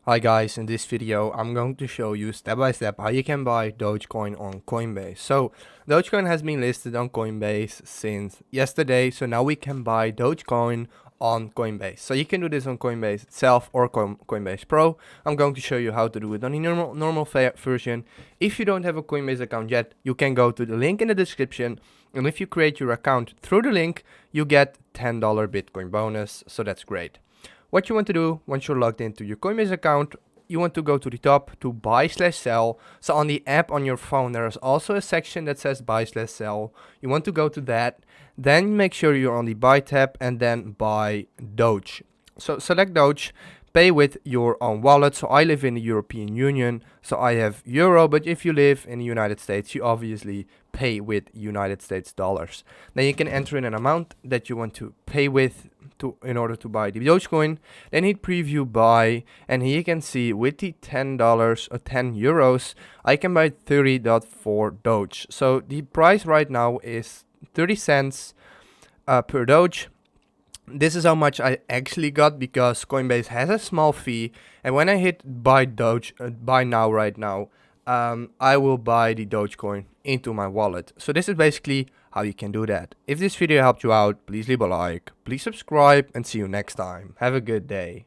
Hi guys, in this video I'm going to show you step by step how you can buy Dogecoin on Coinbase. So Dogecoin has been listed on Coinbase since yesterday, so now we can buy Dogecoin on Coinbase. So you can do this on Coinbase itself or Coinbase Pro. I'm going to show you how to do it on the normal version. If you don't have a Coinbase account yet, you can go to the link in the description, and if you create your account through the link, you get $10 Bitcoin bonus, so that's great. What you want to do once you're logged into your Coinbase account, you want to go to the top to buy/sell. So on the app on your phone, there is also a section that says buy/sell. You want to go to that. Then make sure you're on the buy tab and then buy Doge. So select Doge, pay with your own wallet. So I live in the European Union, so I have Euro, but if you live in the United States, you obviously pay with United States dollars. Then you can enter in an amount that you want to pay with in order to buy the Dogecoin. Then hit preview buy, and here you can see with the $10 or 10 euros, I can buy 30.4 Doge. So the price right now is 30 cents per Doge. This is how much I actually got because Coinbase has a small fee, and when I hit buy Doge, buy now right now, I will buy the Dogecoin into my wallet. So this is basically how you can do that. If this video helped you out, please leave a like, please subscribe, and see you next time. Have a good day.